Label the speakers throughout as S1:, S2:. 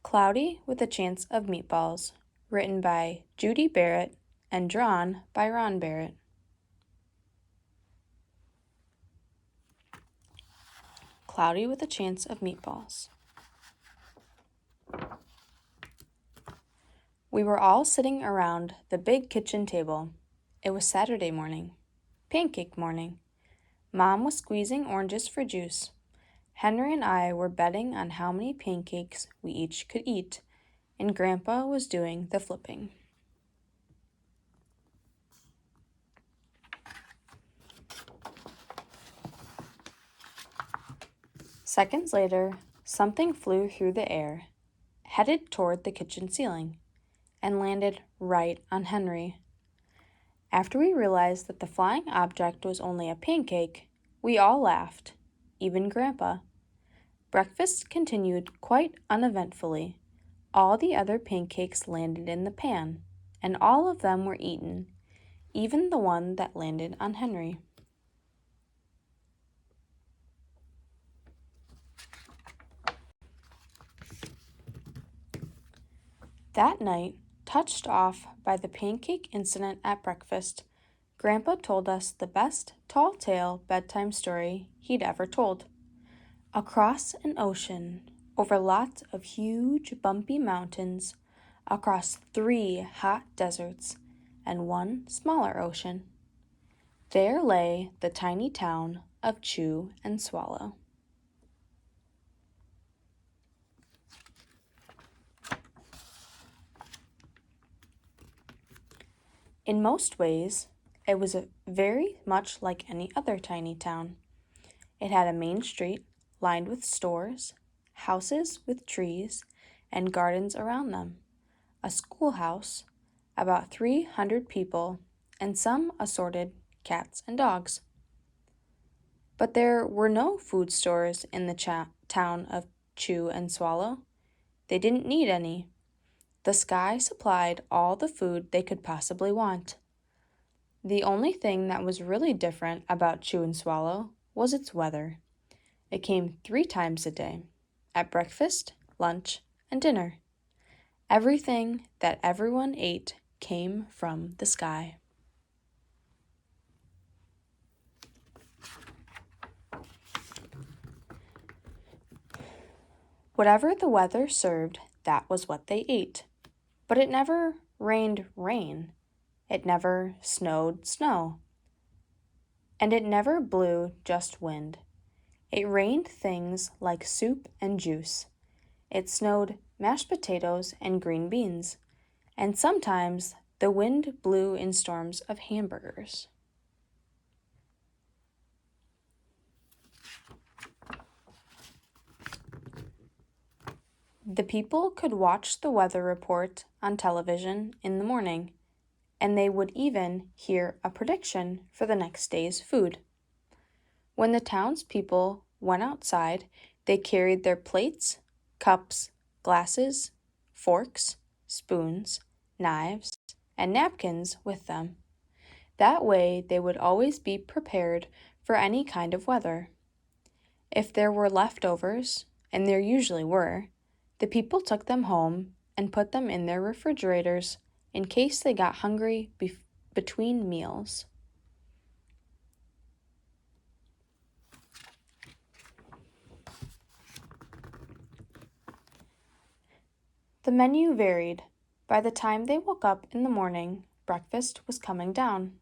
S1: Cloudy with a Chance of Meatballs, written by Judy Barrett and drawn by Ron Barrett. Cloudy with a Chance of Meatballs. We were all sitting around the big kitchen table. It was Saturday morning, pancake morning. Mom was squeezing oranges for juice. Henry and I were betting on how many pancakes we each could eat, and Grandpa was doing the flipping. Seconds later, something flew through the air, headed toward the kitchen ceiling, and landed right on Henry. After we realized that the flying object was only a pancake, we all laughed, even Grandpa. Breakfast continued quite uneventfully. All the other pancakes landed in the pan, and all of them were eaten, even the one that landed on Henry. That night, touched off by the pancake incident at breakfast, Grandpa told us the best tall tale bedtime story he'd ever told. Across an ocean, over lots of huge bumpy mountains, across 3 hot deserts, and 1 smaller ocean, there lay the tiny town of Chew and Swallow. In most ways, it was very much like any other tiny town. It had a main street lined with stores, houses with trees, and gardens around them, a schoolhouse, about 300 people, and some assorted cats and dogs. But there were no food stores in the town of Chew and Swallow. They didn't need any. The sky supplied all the food they could possibly want. The only thing that was really different about Chew and Swallow was its weather. It came 3 times a day, at breakfast, lunch, and dinner. Everything that everyone ate came from the sky. Whatever the weather served, that was what they ate. But it never rained rain. It never snowed snow. And it never blew just wind. It rained things like soup and juice. It snowed mashed potatoes and green beans. And sometimes the wind blew in storms of hamburgers. The people could watch the weather report on television in the morning, and they would even hear a prediction for the next day's food. When the townspeople went outside, they carried their plates, cups, glasses, forks, spoons, knives, and napkins with them. That way they would always be prepared for any kind of weather. If there were leftovers, and there usually were, the people took them home and put them in their refrigerators in case they got hungry between meals. The menu varied. By the time they woke up in the morning, breakfast was coming down.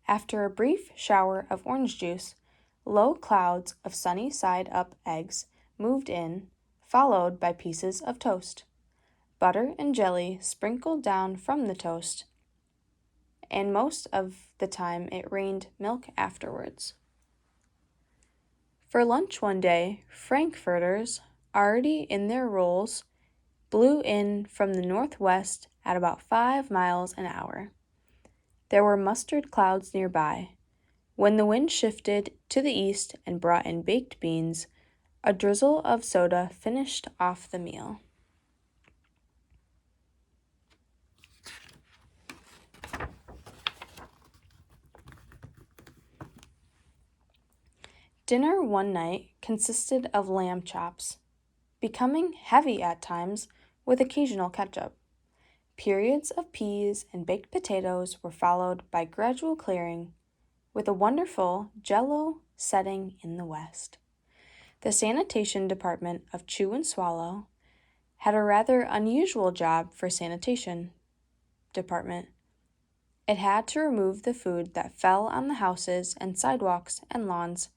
S1: After a brief shower of orange juice, low clouds of sunny side up eggs moved in, followed by pieces of toast. Butter and jelly sprinkled down from the toast, and most of the time it rained milk afterwards. For lunch one day, frankfurters, already in their rolls, blew in from the northwest at about 5 miles an hour. There were mustard clouds nearby. When the wind shifted to the east and brought in baked beans, a drizzle of soda finished off the meal. Dinner one night consisted of lamb chops. Becoming heavy at times with occasional ketchup. Periods of peas and baked potatoes were followed by gradual clearing, with a wonderful jello setting in the west. The sanitation department of Chew and Swallow had a rather unusual job for sanitation department. It had to remove the food that fell on the houses and sidewalks and lawns.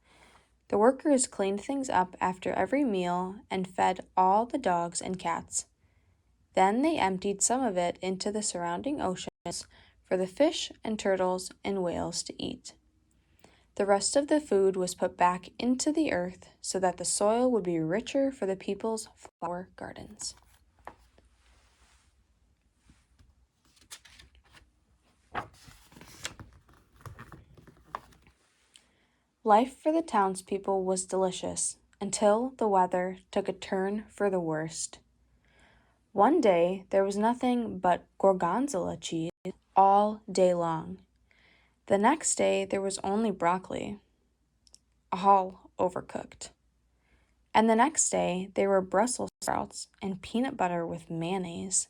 S1: The workers cleaned things up after every meal and fed all the dogs and cats. Then they emptied some of it into the surrounding oceans for the fish and turtles and whales to eat. The rest of the food was put back into the earth so that the soil would be richer for the people's flower gardens. Life for the townspeople was delicious until the weather took a turn for the worst. One day there was nothing but gorgonzola cheese all day long. The next day there was only broccoli, all overcooked. And the next day there were Brussels sprouts and peanut butter with mayonnaise.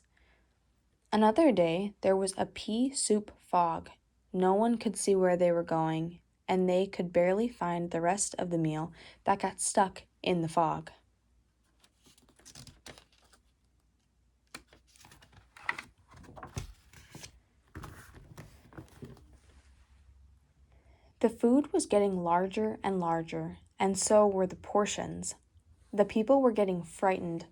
S1: Another day there was a pea soup fog. No one could see where they were going, and they could barely find the rest of the meal that got stuck in the fog. The food was getting larger and larger, and so were the portions. The people were getting frightened.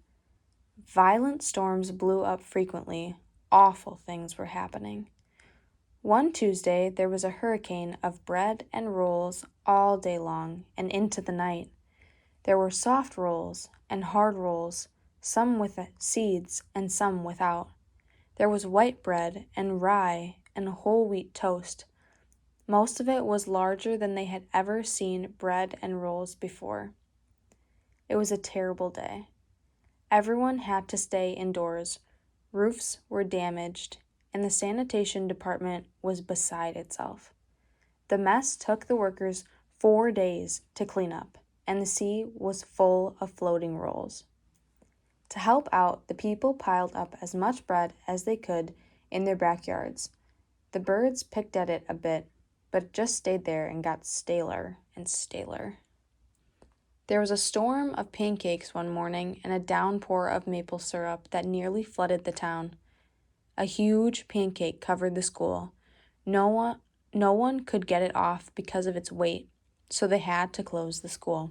S1: Violent storms blew up frequently. Awful things were happening. One Tuesday, there was a hurricane of bread and rolls all day long and into the night. There were soft rolls and hard rolls, some with seeds and some without. There was white bread and rye and whole wheat toast. Most of it was larger than they had ever seen bread and rolls before. It was a terrible day. Everyone had to stay indoors. Roofs were damaged, and the sanitation department was beside itself. The mess took the workers 4 days to clean up, and the sea was full of floating rolls. To help out, the people piled up as much bread as they could in their backyards. The birds picked at it a bit, but it just stayed there and got staler and staler. There was a storm of pancakes one morning and a downpour of maple syrup that nearly flooded the town. A huge pancake covered the school. No one could get it off because of its weight, so they had to close the school.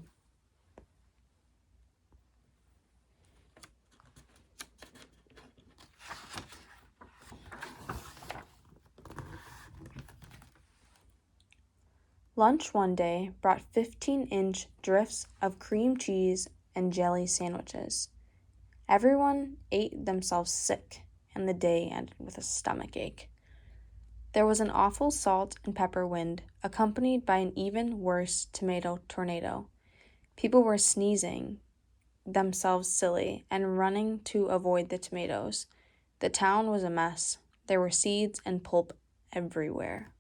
S1: Lunch one day brought 15-inch drifts of cream cheese and jelly sandwiches. Everyone ate themselves sick, and the day ended with a stomach ache. There was an awful salt and pepper wind, accompanied by an even worse tomato tornado. People were sneezing themselves silly and running to avoid the tomatoes. The town was a mess. There were seeds and pulp everywhere.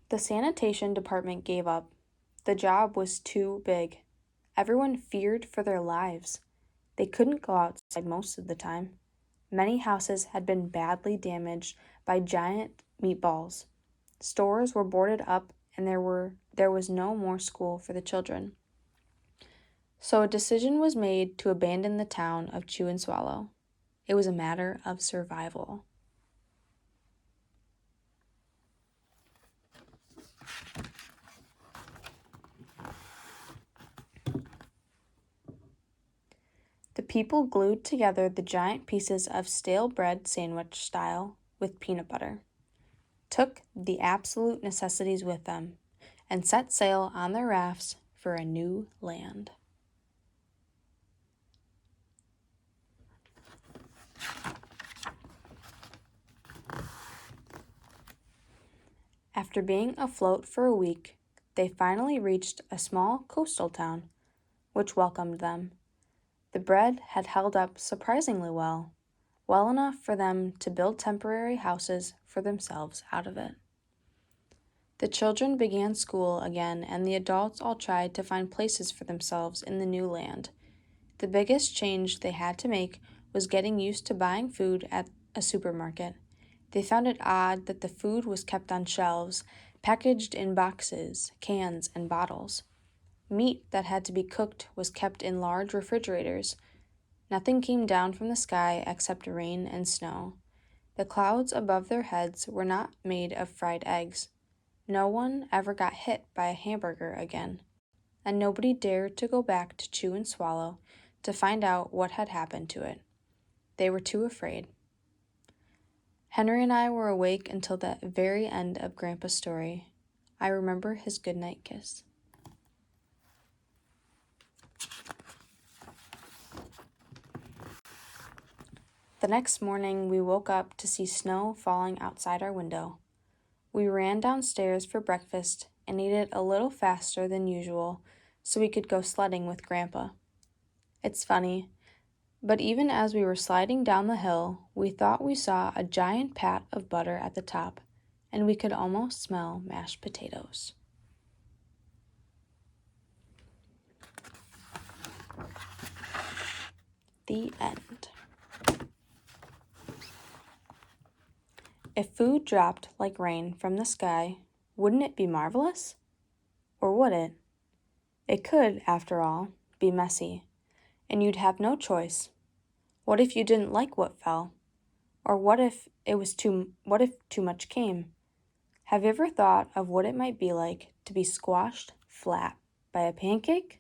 S1: The sanitation department gave up. The job was too big. Everyone feared for their lives. They couldn't go outside most of the time. Many houses had been badly damaged by giant meatballs. Stores were boarded up, and there was no more school for the children. So a decision was made to abandon the town of Chew and Swallow. It was a matter of survival. The people glued together the giant pieces of stale bread sandwich style with peanut butter, took the absolute necessities with them, and set sail on their rafts for a new land. After being afloat for a week, they finally reached a small coastal town, which welcomed them. The bread had held up surprisingly well enough for them to build temporary houses for themselves out of it. The children began school again, and the adults all tried to find places for themselves in the new land. The biggest change they had to make was getting used to buying food at a supermarket. They found it odd that the food was kept on shelves, packaged in boxes, cans, and bottles. Meat that had to be cooked was kept in large refrigerators. Nothing came down from the sky except rain and snow. The clouds above their heads were not made of fried eggs. No one ever got hit by a hamburger again, and nobody dared to go back to Chew and Swallow to find out what had happened to it. They were too afraid. Henry and I were awake until the very end of Grandpa's story. I remember his goodnight kiss. The next morning, we woke up to see snow falling outside our window. We ran downstairs for breakfast and ate it a little faster than usual so we could go sledding with Grandpa. It's funny, but even as we were sliding down the hill, we thought we saw a giant pat of butter at the top, and we could almost smell mashed potatoes. The end. If food dropped like rain from the sky, wouldn't it be marvelous? Or would it? It could, after all, be messy, and you'd have no choice. What if you didn't like what fell? Or what if too much came? Have you ever thought of what it might be like to be squashed flat by a pancake?